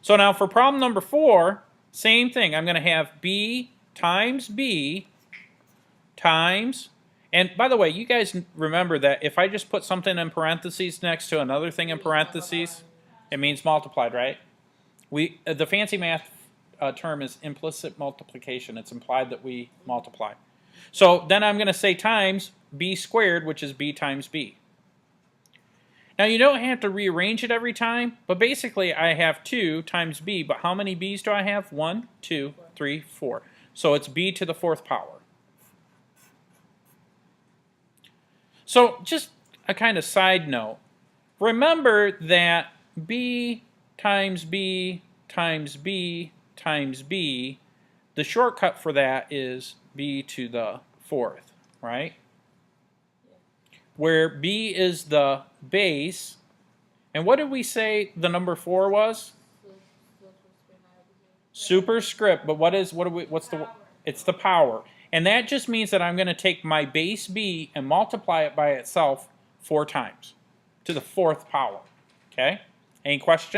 So now for problem number 4, same thing. I'm going to have b times, and by the way, you guys remember that if I just put something in parentheses next to another thing in parentheses, it means multiplied, right? The fancy math term is implicit multiplication. It's implied that we multiply. So then I'm going to say times b squared, which is b times b. Now you don't have to rearrange it every time, but basically I have 2 times b, but how many b's do I have? 1, 2, 3, 4. So it's b to the 4th power. So just a kind of side note, remember that b times b times b times b, the shortcut for that is b to the 4th, right? Where b is the base, and what did we say the number 4 was? Superscript, but it's the power. And that just means that I'm going to take my base b and multiply it by itself 4 times to the 4th power. Okay? Any questions?